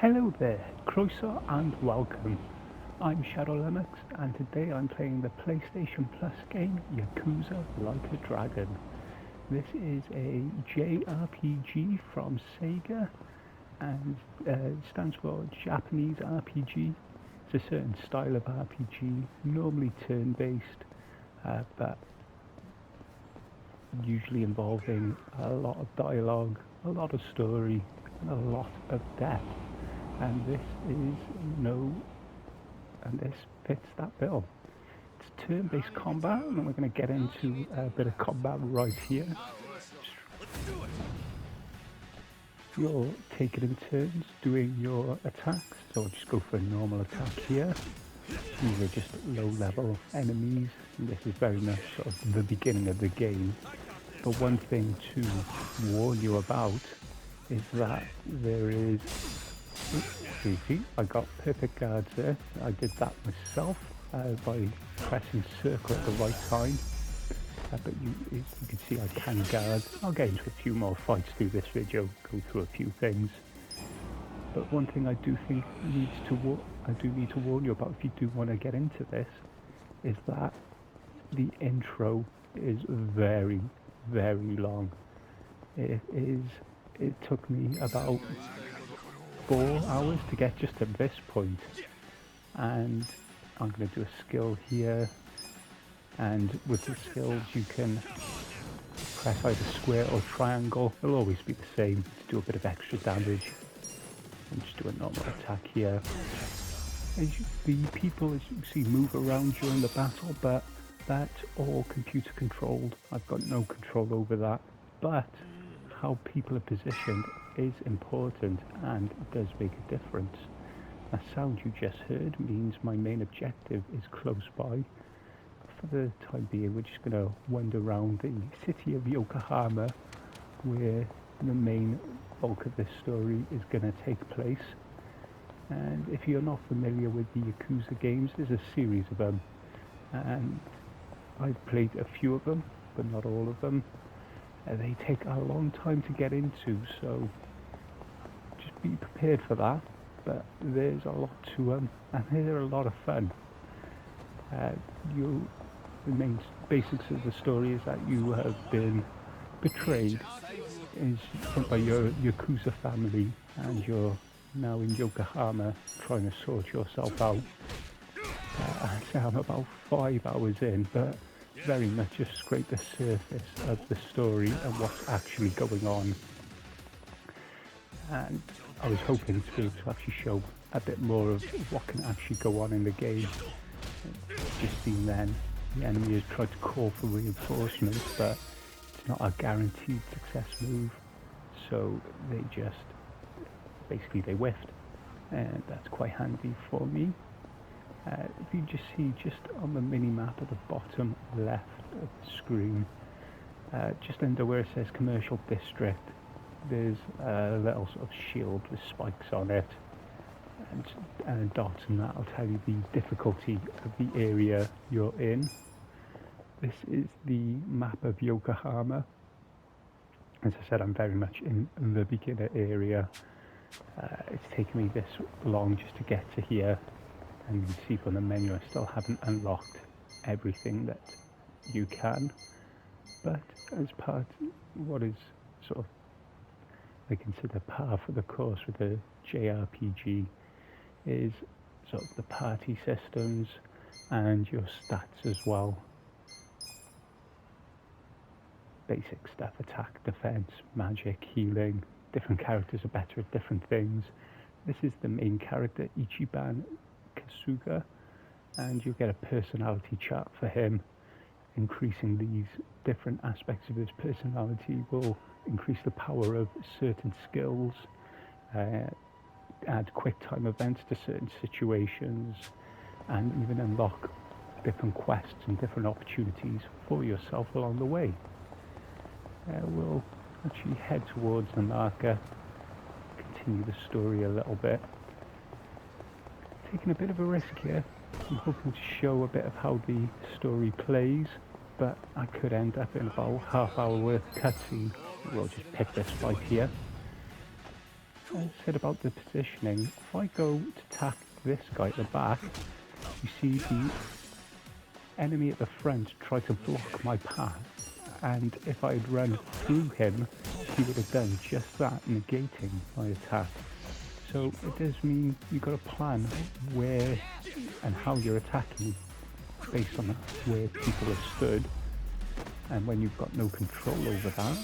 Hello there, Croeso and welcome. I'm Shadow Lennox and today I'm playing the PlayStation Plus game Yakuza Like a Dragon. This is a JRPG from Sega and stands for Japanese RPG. It's a certain style of RPG, normally turn-based, but usually involving a lot of dialogue, a lot of story, and a lot of death. And this is and this fits that bill. It's turn-based combat, and we're going to get into a bit of combat right here. You're taking in turns doing your attacks, so I'll just go for a normal attack here. These are just low-level enemies, and this is very much sort of the beginning of the game. But one thing to warn you about is that there is... See, I got perfect guards there. I did that myself by pressing circle at the right time. But you can see I can guard. I'll get into a few more fights through this video, go through a few things. But one thing I do think I do need to warn you about if you do want to get into this, is that the intro is very, very long. It took me about 4 hours to get just to this point, and I'm going to do a skill here, and with the skills you can press either square or triangle. It'll always be the same to do a bit of extra damage. And just do a normal attack here. The people, as you see, move around during the battle, but that's all computer controlled. I've got no control over that, but how people are positioned is important and it does make a difference. That sound you just heard means my main objective is close by. For the time being, we're just going to wander around the city of Yokohama, where the main bulk of this story is going to take place. And if you're not familiar with the Yakuza games, there's a series of them, and I've played a few of them, but not all of them. They take a long time to get into, so just be prepared for that. But there's a lot to them, and they're a lot of fun. The main basics of the story is that you have been betrayed by your Yakuza family, and you're now in Yokohama trying to sort yourself out. I'm about 5 hours in, but very much just scrape the surface of the story and what's actually going on. And I was hoping to be able to actually show a bit more of what can actually go on in the game. Just seen then, the enemy has tried to call for reinforcements, but it's not a guaranteed success move, so they basically whiffed, and that's quite handy for me. If you just see just on the mini-map at the bottom left of the screen, just under where it says Commercial District, there's a little sort of shield with spikes on it, and a dot, and that'll tell you the difficulty of the area you're in. This is the map of Yokohama. As I said, I'm very much in the beginner area. It's taken me this long just to get to here. And you can see from the menu I still haven't unlocked everything that you can, but as part what is sort of I consider par for the course with the JRPG is sort of the party systems and your stats as well. Basic stuff: attack, defense, magic, healing. Different characters are better at different things. This is the main character, Ichiban Kasuga, and you'll get a personality chart for him. Increasing these different aspects of his personality will increase the power of certain skills, add quick time events to certain situations, and even unlock different quests and different opportunities for yourself along the way. We'll actually head towards the marker, continue the story a little bit. Taking a bit of a risk here. I'm hoping to show a bit of how the story plays, but I could end up in about half hour worth of cutscene. We'll just pick this fight here. I said about the positioning, if I go to attack this guy at the back, you see the enemy at the front try to block my path, and if I'd run through him, he would have done just that, negating my attack. So it does mean you've got to plan where and how you're attacking based on where people have stood, and when you've got no control over that,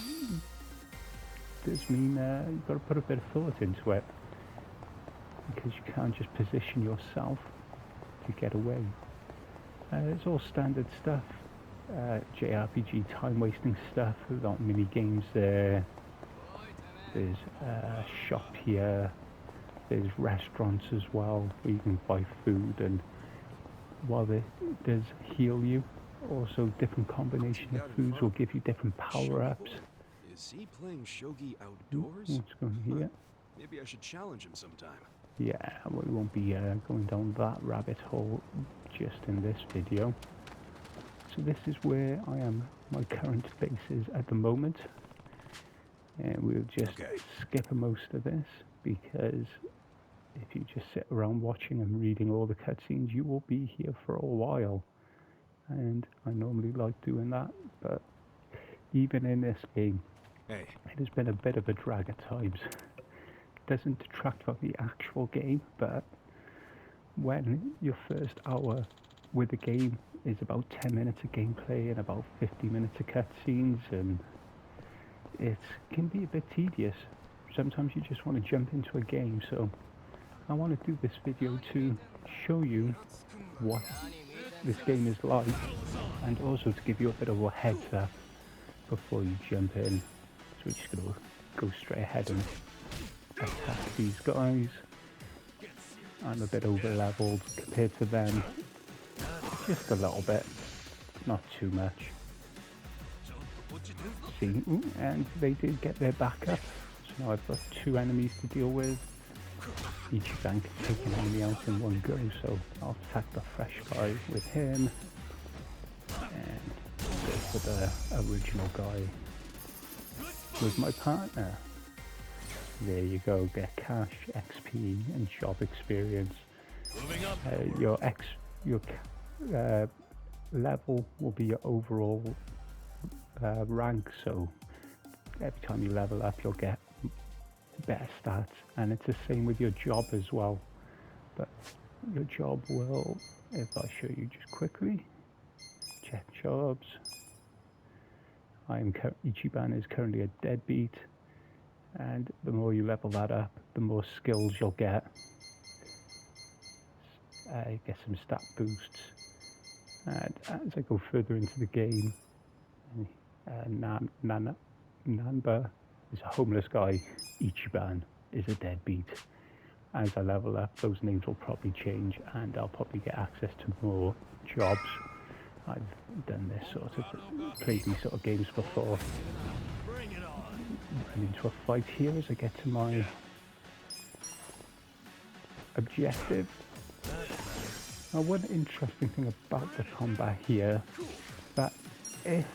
it does mean you've got to put a bit of thought into it, because you can't just position yourself to get away. It's all standard stuff, JRPG time wasting stuff. We've got mini games there, there's a shop here, there's restaurants as well where you can buy food, and while it does heal you, also different combination of foods will give you different power-ups. Is he playing shogi outdoors? What's going here? Maybe I should challenge him sometime. Yeah, we won't be going down that rabbit hole just in this video. So this is where I am, my current base is at the moment. And we'll just skip most of this, because if you just sit around watching and reading all the cutscenes, you will be here for a while. And I normally like doing that, but even in this game, it has been a bit of a drag at times. Doesn't detract from the actual game, but when your first hour with the game is about 10 minutes of gameplay and about 50 minutes of cutscenes, and it can be a bit tedious. Sometimes you just want to jump into a game, so I want to do this video to show you what this game is like, and also to give you a bit of a heads up before you jump in. So we're just going to go straight ahead and attack these guys. I'm a bit over leveled compared to them, just a little bit, not too much. See, ooh, and they did get their back up, so now I've got 2 enemies to deal with. Each bank can take an enemy out in one go, so I'll attack the fresh guy with him, and go for the original guy with my partner. There you go, get cash, XP, and job experience. Your level will be your overall rank, so every time you level up you'll get better stats, and it's the same with your job as well. But your job will, if I show you just quickly, check jobs. Ichiban is currently a deadbeat, and the more you level that up, the more skills you'll get. Get some stat boosts, and as I go further into the game, Nanba is a homeless guy, Ichiban is a deadbeat. As I level up, those names will probably change, and I'll probably get access to more jobs. I've done this sort of, played these sort of games before. I'm into a fight here as I get to my objective. Now, one interesting thing about the combat here, that if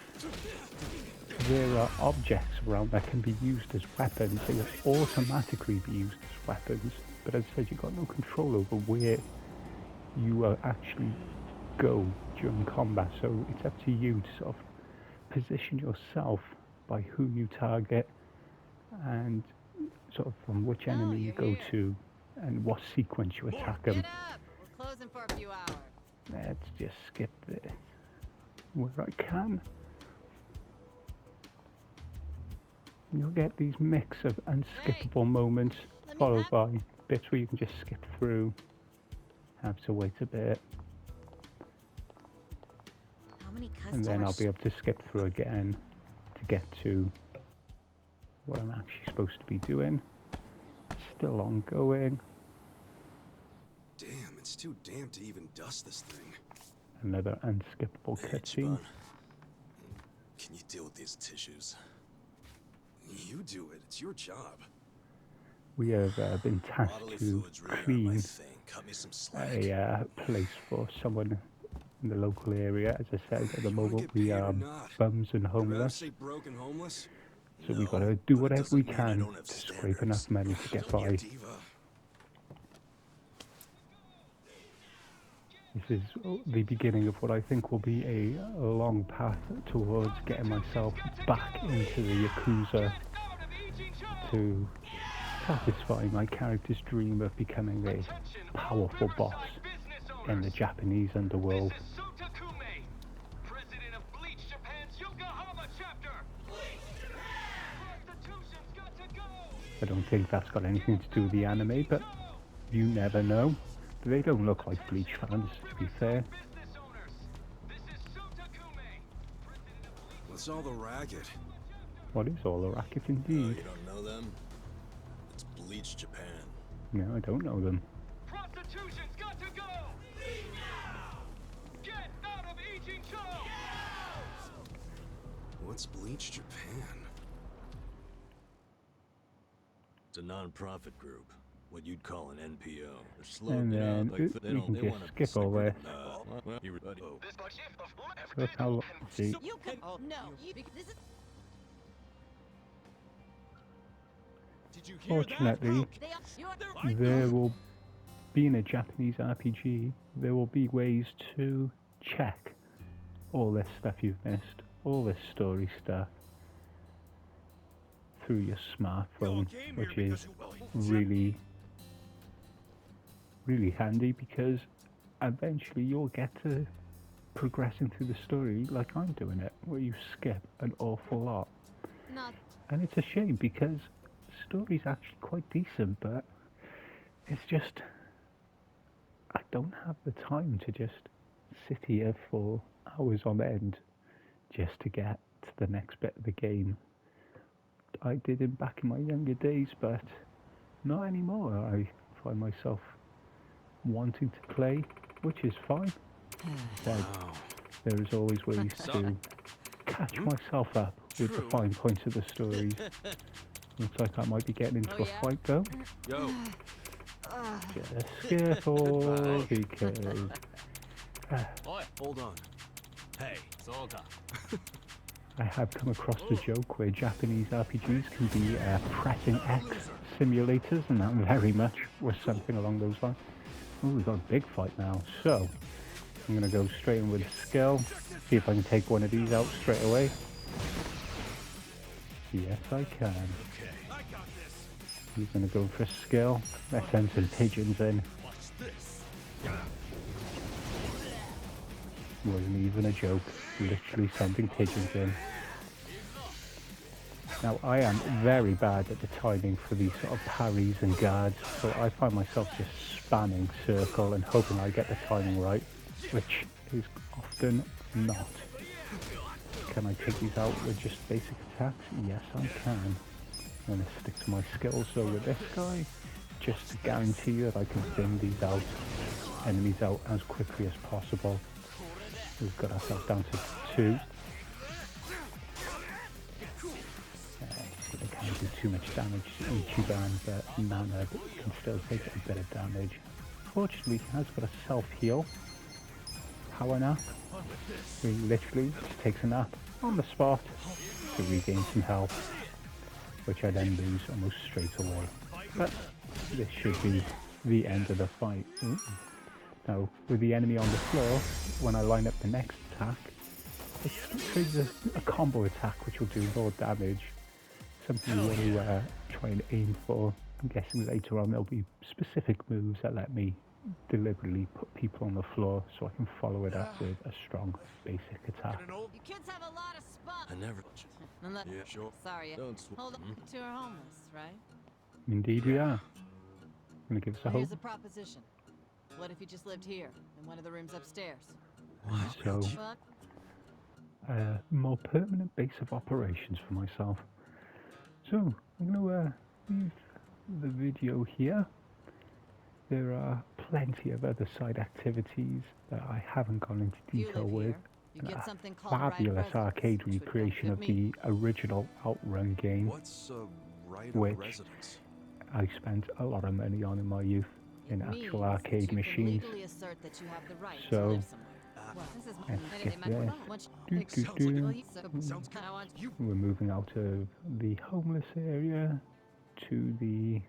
there are objects around that can be used as weapons, they will automatically be used as weapons. But as I said, you've got no control over where you actually go during combat, so it's up to you to sort of position yourself by who you target, and sort of from which enemy you go to, and what sequence you attack them. Get up! We're closing for a few hours. Let's just skip this where I can. You'll get these mix of unskippable moments, followed by bits where you can just skip through, have to wait a bit, and then I'll be able to skip through again to get to what I'm actually supposed to be doing. Still ongoing. Damn, it's too damp to even dust this thing. Another unskippable cutscene. Can you deal with these tissues? You do it. It's your job. We have been tasked to clean a place for someone in the local area. As I said, at the moment we are bums and homeless. Broken homeless? So we No, gotta do but it whatever we doesn't mean I can don't have to scrape standards. enough money to get Don't be a by. diva. This is the beginning of what I think will be a long path towards getting myself back into the Yakuza to satisfy my character's dream of becoming a powerful boss in the Japanese underworld. President of Bleach Japan's Yokohama chapter. Prostitution's got to go. I don't think that's got anything to do with the anime, but you never know. They don't look like Bleach fans, to be fair. Business owners. This is Sotakume, president of Bleach. What's all the racket? What is all the racket Oh, indeed? you don't know them? It's Bleach Japan. No, I don't know them. Prostitution's got to go. Get out of Ijincho. What's Bleach Japan? It's a non-profit group. What you'd call an NPO. They're slow, And you know, then like, we they can don't, they just wanna skip all stick this. with, oh. This much of Look how long. See, You can. Oh no. This is. Did you hear fortunately, They are. You're. there will be in a Japanese RPG, there will be ways to check all this stuff you've missed, all this story stuff, through your smartphone, which is really handy because eventually you'll get to progressing through the story like I'm doing it, where you skip an awful lot. Not. And it's a shame because the story's actually quite decent, but it's just, I don't have the time to just sit here for hours on end just to get to the next bit of the game. I did it back in my younger days, but not anymore. I find myself wanting to play, which is fine. But there is always ways to catch myself up with the fine points of the stories. Looks like I might be getting into Oh, a yeah? fight though. Yo, Just careful because hold on. Hey, Solta. I have come across the joke where Japanese RPGs can be pressing X simulators, and that very much was something along those lines. Oh, we've got a big fight now, so I'm going to go straight in with skill, see if I can take one of these out straight away. Yes, I can. He's going to go for skill. Let's send some pigeons in. Wasn't even a joke, literally sending pigeons in. Now I am very bad at the timing for these sort of parries and guards, so I find myself just spamming circle and hoping I get the timing right, which is often not. Can I take these out with just basic attacks? Yes, I can. I'm going to stick to my skills though with this guy, just to guarantee that I can thin these enemies out as quickly as possible. We've got ourselves down to 2. They can't do too much damage to Ichiban, but Nana can still take a bit of damage. Fortunately, he has got a self-heal. Power nap. He literally just takes a nap on the spot to regain some health, which I then lose almost straight away. But this should be the end of the fight. Ooh. Now, with the enemy on the floor, when I line up the next attack, it triggers a combo attack which will do more damage. Something you want to try and aim for. I'm guessing later on there'll be specific moves that let me deliberately put people on the floor so I can follow it up with a strong basic attack. You kids have a lot of spots. I never. Unless, Yeah, sure. sorry. Don't Hold on. You two are homeless, right? Indeed we are. Gonna give us a Well, hope. here's a proposition. What if you just lived here, in one of the rooms upstairs? So, Fuck. a more permanent base of operations for myself. So, I'm gonna leave the video here. There are plenty of other side activities that I haven't gone into You detail live with. here. You And get a something called right of fabulous residence, arcade which would recreation of benefit me. the original Outrun game, What's a right Which- of residence? I spent a lot of money on in my youth in It actual means that arcade you can machines. legally assert that you have the right So- to live somewhere. Well, this is And my skip this. Much Sounds like well, a you so sounds good. I want You We're moving out of the homeless area to the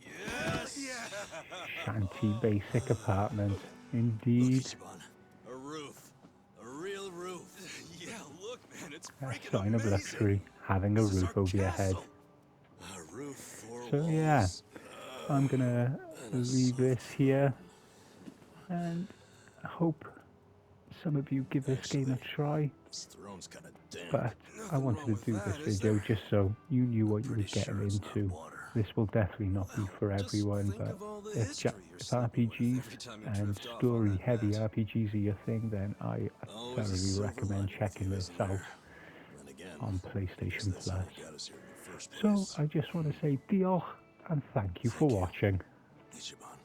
yes. shanty basic apartment. Look, Indeed. Ichiban. A roof. A real roof. Yeah, look, man, it's A freaking sign of amazing. luxury, having a This is roof our over your head. castle. A roof, four So yeah, walls. I'm gonna And a leave this soft here, and I hope some of you give this game a Actually, try. this throne's kind of damp. But I Nothing wanted wrong to with do that, this is video there? just so you knew what you were Pretty getting sure it's not into. water. This will definitely not be Well, for just everyone, think but of all the if history you're if sleeping with RPGs every time you and drift off on story-heavy that net. RPGs are your thing, then I Always a thoroughly silver recommend lining with checking you, this isn't out there? Then again, on I guess PlayStation that's how Plus. you got us here in the first So place. I just want to say diolch and thank you for Thank you, watching. Ichiban.